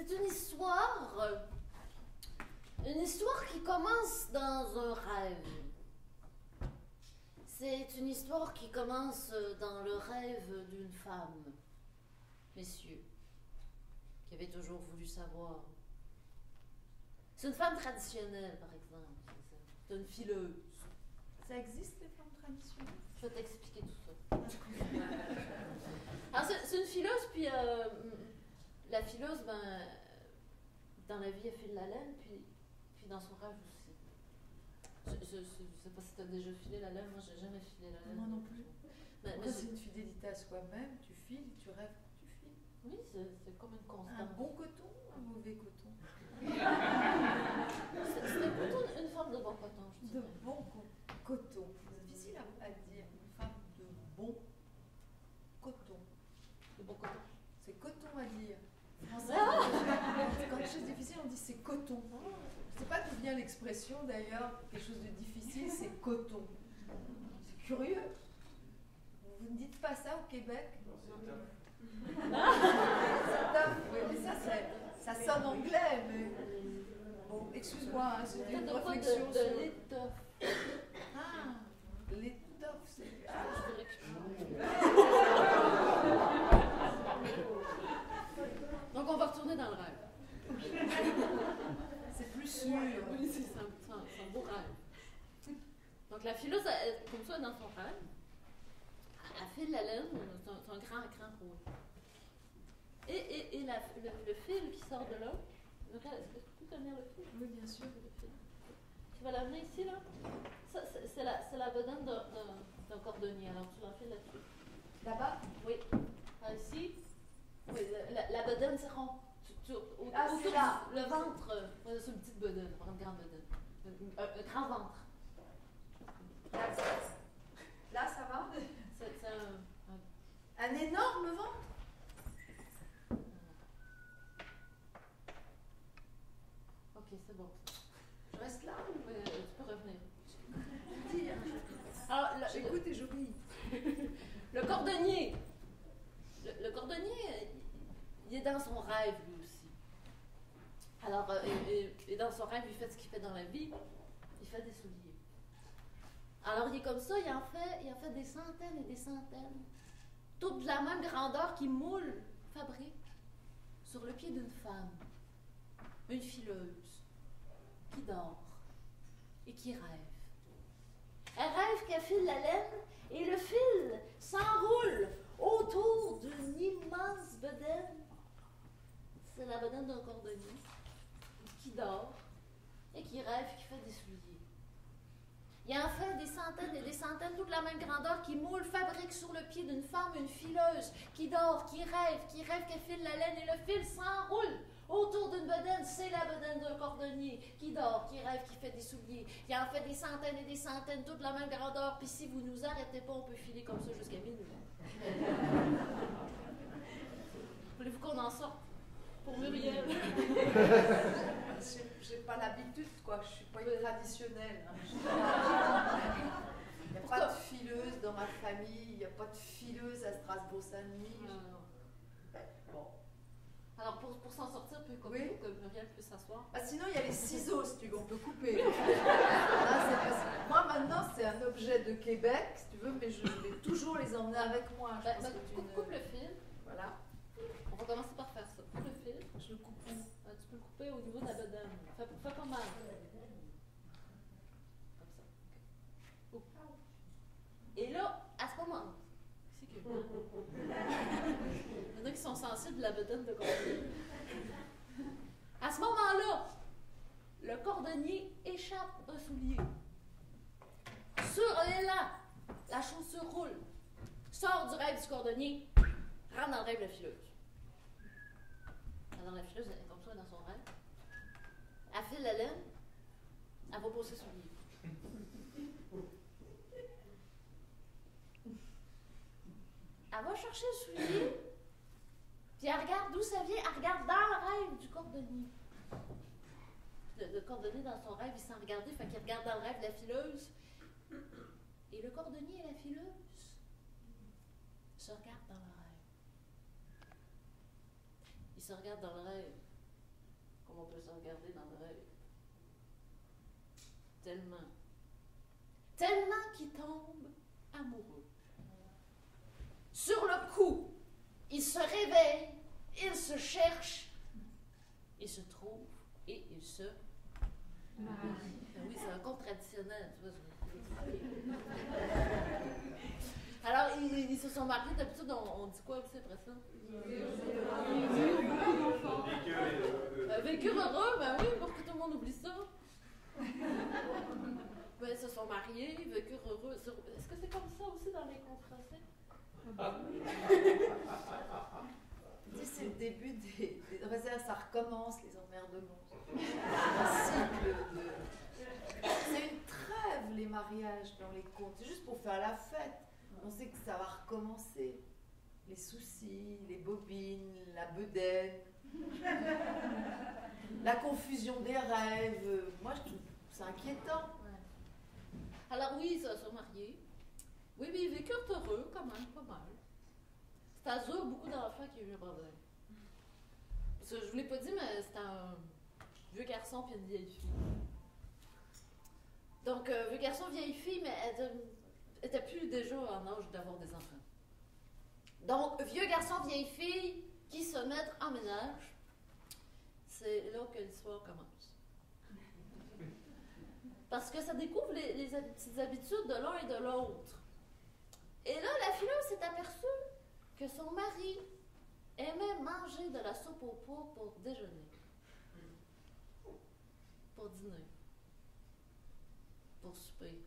C'est une histoire qui commence dans un rêve. C'est une histoire qui commence dans le rêve d'une femme, messieurs, qui avait toujours voulu savoir. C'est une femme traditionnelle, par exemple. C'est une fileuse. Ça existe, les femmes traditionnelles? Je vais t'expliquer tout ça. Alors, c'est une fileuse, puis la fileuse, dans la vie, elle file la laine, puis dans son rêve aussi. Je sais pas si tu as déjà filé la laine, moi, j'ai jamais filé la laine. Moi non plus. Mais c'est une fidélité à soi-même, tu files, tu rêves, tu files. Oui, c'est comme une constante. Un bon coton ou un mauvais coton? C'était plutôt une forme de bon coton, je dirais. De bon coton. C'est difficile à dire. Une femme de bon coton. De bon coton. C'est coton à dire. Quand quelque chose de difficile, on dit c'est coton. Je ne sais pas d'où vient l'expression d'ailleurs. Quelque chose de difficile, c'est coton. C'est curieux. Vous ne dites pas ça au Québec? C'est tough. Oui, mais ça sonne anglais, mais... Bon, excuse-moi, hein, c'était une réflexion de sur... l'étoffe. Ah, l'étoffe, c'est... Donc, on va retourner dans le rêve. C'est plus sûr. Oui, c'est un beau rêve. Donc, la fileuse, comme ça, dans son rêve, elle file la laine, c'est un grand écran rouge. Et le fil qui sort de là, est-ce que tu peux tenir le fil? Oui, bien sûr. Le fil. Tu vas l'amener ici, là? Ça, c'est la bedaine d'un cordonnier. Alors, tu l'enfiles là-dessus. Là-bas? Oui. Alors, ici, oui, la bedaine, c'est rond. C'est là. Le ventre, c'est une petite bedaine, pas une grande bedaine. Un grand ventre. Là, ça va? C'est un énorme ventre? Ok, c'est bon. Je reste là ou tu peux revenir. dire? Alors, j'écoute et j'obéis. Le cordonnier. Le cordonnier, il est dans son rêve, lui aussi. Alors, et dans son rêve, il fait ce qu'il fait dans la vie. Il fait des souliers. Alors, il est comme ça, il en fait des centaines et des centaines. Toutes de la même grandeur qu'il moule, fabrique, sur le pied d'une femme. Une fileuse, qui dort et qui rêve. Elle rêve qu'elle file la laine et le fil s'enroule autour d'une immense bedaine. C'est la bedaine d'un cordonnier qui dort et qui rêve qui fait des souliers. Il en fait des centaines et des centaines, toute la même grandeur, qui moule, fabrique sur le pied d'une femme, une fileuse, qui dort, qui rêve qu'elle file la laine et le fil s'enroule autour d'une bedaine. C'est la bedaine d'un cordonnier qui dort, qui rêve, qui fait des souliers. Il en fait des centaines et des centaines, toute la même grandeur. Puis si vous nous arrêtez pas, on peut filer comme ça jusqu'à minuit. Voulez-vous qu'on en sorte pour Muriel? J'ai pas l'habitude, quoi. Je suis pas une traditionnelle. Hein. Il n'y a pas de fileuse dans ma famille. Il n'y a pas de fileuse à Strasbourg-Saint-Denis. Bon. Alors, pour s'en sortir, pour que Muriel puisse s'asseoir. Ah, sinon, il y a les ciseaux, si tu veux, on peut couper. Là, moi, maintenant, c'est un objet de Québec, si tu veux, mais je vais toujours les emmener avec moi. Coupe le fil. Voilà. On va commencer par faire ça. Coupe le fil. Je le coupe où? Tu peux le couper au niveau de la bedaine. Fais pas mal. Comme ça. Okay. Et là, à ce moment-là, il y en a qui sont sensibles de la bedaine de cordonnier. À ce moment-là, le cordonnier échappe un soulier. Sur l'élan, la chaussure roule. Sort du rêve du cordonnier, rentre dans le rêve de la fileuse. Alors la fileuse, elle est comme ça dans son rêve. Elle file la laine, elle va poser son soulier. Elle va chercher le soulier, puis elle regarde d'où ça vient, elle regarde dans le rêve du cordonnier. Le cordonnier dans son rêve, il s'en regardait, fait qu'il regarde dans le rêve de la fileuse. Et le cordonnier et la fileuse se regardent dans le rêve. Ils se regardent dans le rêve. comme on peut se regarder dans le rêve. Tellement. Tellement qu'il tombe amoureux. Sur le coup, il se réveille, il se cherche, il se trouve et il se marie. Ben oui, c'est un conte traditionnel, tu vois. Alors, ils se sont mariés, d'habitude, on dit quoi aussi après ça? Vécurent heureux, ben oui, pour que tout le monde oublie ça. Ben, ils se sont mariés, vécurent heureux. Est-ce que c'est comme ça aussi dans les contes français? C'est le début des ça recommence, les emmerdements. C'est une trêve, les mariages dans les contes. C'est juste pour faire la fête. On sait que ça va recommencer. Les soucis, les bobines, la bedaine, la confusion des rêves. Moi, je trouve c'est inquiétant. Ouais. Alors oui, ils se sont mariés. Oui, mais ils vécurent heureux, quand même, pas mal. C'est à Zou, beaucoup d'enfants qui ont eu un problème. Parce que je ne vous l'ai pas dit, mais c'était un vieux garçon puis une vieille fille. Donc, vieux garçon, vieille fille, mais elle n'était plus déjà en âge d'avoir des enfants. Donc, vieux garçon, vieille fille qui se mettent en ménage, c'est là que l'histoire commence. Parce que ça découvre les petites habitudes de l'un et de l'autre. Et là, la fileuse s'est aperçue que son mari aimait manger de la soupe au pot pour déjeuner, pour dîner, pour souper.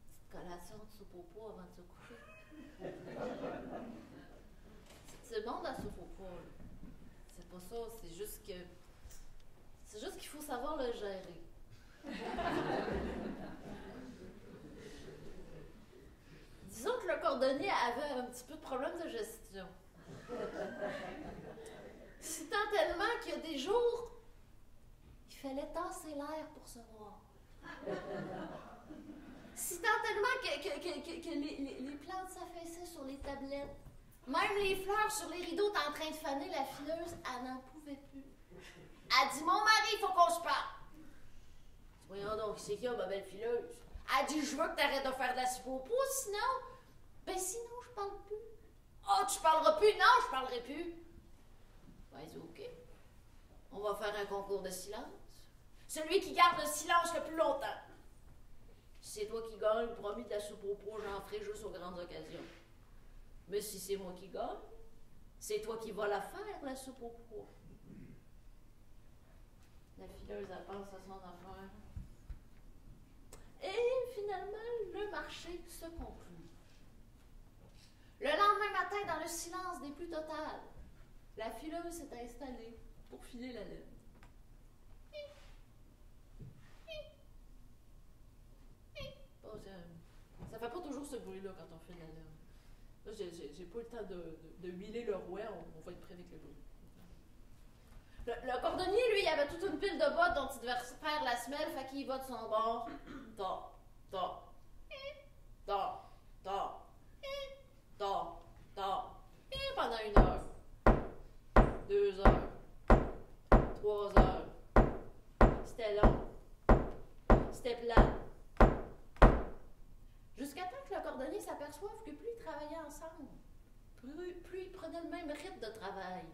Petite collation de soupe au pot avant de se coucher. C'est bon de la soupe au pot, là. C'est pas ça, c'est juste qu'il faut savoir le gérer. Disons que le cordonnier avait un petit peu de problème de gestion. Si tant tellement qu'il y a des jours, il fallait tasser l'air pour se voir. Si tant tellement que les plantes s'affaissaient sur les tablettes. Même les fleurs sur les rideaux étaient en train de faner, la fileuse, elle n'en pouvait plus. Elle dit, mon mari, il faut qu'on se parle. Voyons donc, c'est qui, ma belle fileuse? Elle dit, je veux que tu arrêtes de faire de la soupe au pot, sinon... Ben sinon, je parle plus. Ah, tu parleras plus? Non, je parlerai plus. Ben, c'est OK. On va faire un concours de silence. Celui qui garde le silence le plus longtemps. Si c'est toi qui gagne, promis de la soupe au pot, j'en ferai juste aux grandes occasions. Mais si c'est moi qui gagne, c'est toi qui vas la faire, la soupe au pot. La fileuse, elle pense à son affaire. Et finalement, le marché se conclut. Le lendemain matin, dans le silence des plus totales, la fileuse s'est installée pour filer la laine. Bon, ça fait pas toujours ce bruit-là quand on file la laine. Là, j'ai pas le temps de huiler le rouet, on va être prêt avec le bruit. Le cordonnier, lui, il avait toute une pile de bottes dont il devait faire la semelle, fait qu'il va de son bord. Ta, ta, ta, ta, ta, ta, et pendant 1 heure, 2 heures, 3 heures. C'était long. C'était plat. Jusqu'à temps que le cordonnier s'aperçoive que plus ils travaillaient ensemble, plus ils prenaient le même rythme de travail.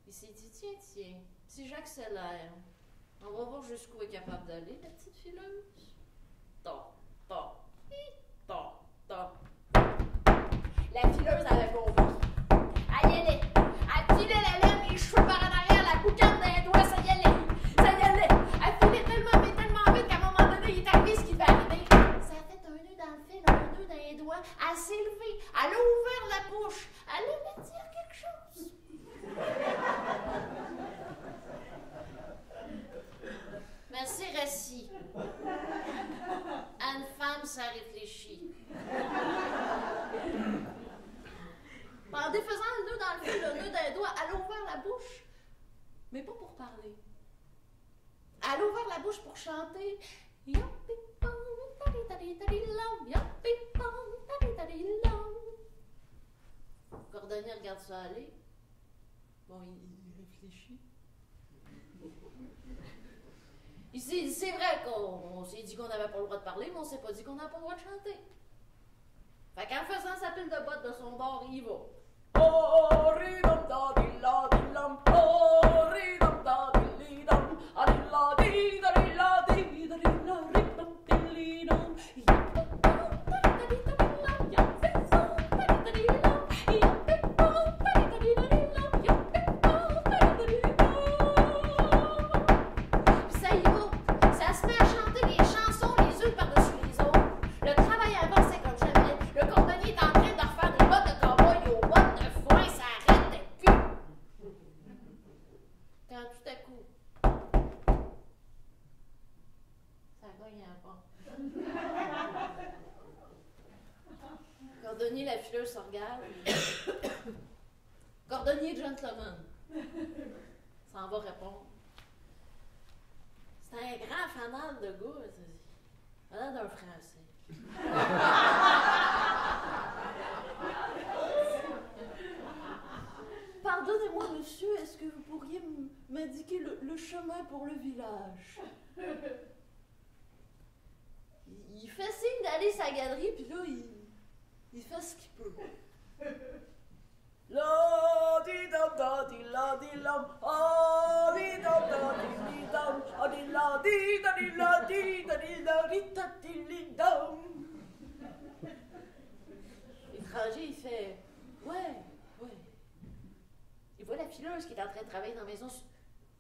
Il s'est dit, tiens, si j'accélère, on va voir jusqu'où est capable d'aller, la petite fileuse. Ta, ta, ta, ta. La fileuse avait compris. Elle y allait. Elle filait la laine, les cheveux par en arrière, la boucane dans les doigts, ça y allait. Elle filait tellement vite qu'à un moment donné, il est arrivé ce qui devait arriver. Ça a fait un nœud dans le fil, un nœud dans les doigts. Elle s'est levée, elle a ouvert la bouche. Elle allait dire quelque chose. Merci, récit. À une femme, ça réfléchit. En défaisant le nœud dans le fil, le nœud dans les doigts, elle a ouvert la bouche, mais pas pour parler. Elle a ouvert la bouche pour chanter. Le cordonnier regarde ça aller. Bon, il réfléchit. Ici, c'est vrai qu'on s'est dit qu'on n'avait pas le droit de parler, mais on s'est pas dit qu'on n'avait pas le droit de chanter. Fait qu'en faisant sa pile de bottes de son bord, il va. Oh, ridam da di la di lam, oh, ridam da di li dam, a di la di da di la di da di la ridam di li dam. Cordonnier, la fileuse se regarde. Cordonnier, gentleman. Ça en va répondre. C'est un grand fanal de gars. Fanal d'un Français. Pardonnez-moi, monsieur, est-ce que vous pourriez m'indiquer le chemin pour le village? Il fait signe d'aller sa galerie, puis là, il fait ce qu'il peut. La di dam da di la di lam, ah di dam da di dam, ah di la di da di la di da di la di da di li dam. L'étranger, il fait ouais. Il voit la fileuse qui est en train de travailler dans la maison.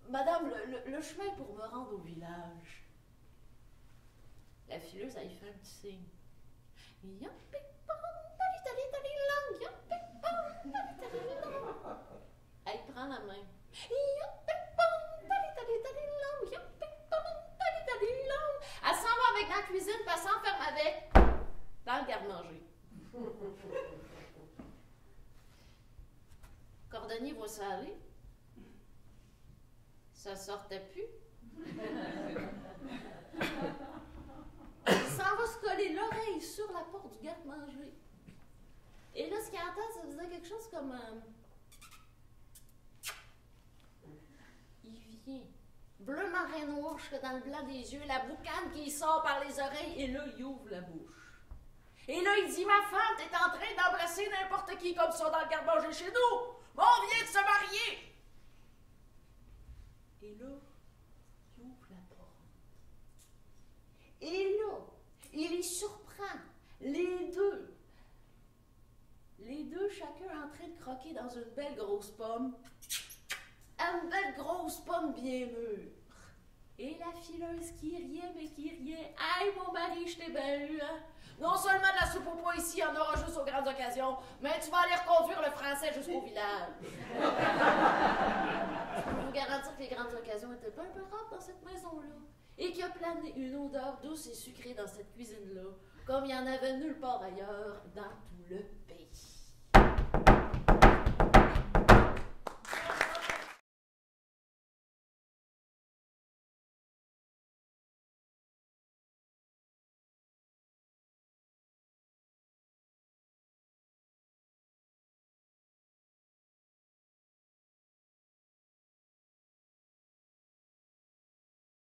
Madame, le chemin pour me rendre au village. La fileuse, elle fait un petit signe. Elle prend la main. Elle s'en va avec dans la cuisine, puis elle s'enferme avec dans le garde-manger. Cordonnier va s'aller. Ça sortait plus. Il s'en va se coller l'oreille sur la porte du garde-manger. Et là, ce qu'il entend, ça faisait quelque chose comme il vient. Bleu marin noir jusque dans le blanc des yeux, la boucane qui sort par les oreilles, et là, il ouvre la bouche. Et là, il dit, ma femme, t'es en train d'embrasser n'importe qui comme ça dans le garde-manger chez nous. Mais on vient de se marier. Et là, il ouvre la porte. Et là, il y surprend les deux. Les deux, chacun en train de croquer dans une belle grosse pomme. Une belle grosse pomme bien mûre. Et la fileuse qui riait, mais qui riait. Aïe, mon mari, je t'ai bien eu, hein? Non seulement de la soupe au pois ici, il y en aura juste aux grandes occasions, mais tu vas aller reconduire le français jusqu'au village. Je peux vous garantir que les grandes occasions étaient pas un peu rares dans cette maison-là. Et qu'il y a plané une odeur douce et sucrée dans cette cuisine-là, comme il n'y en avait nulle part ailleurs dans tout le pays.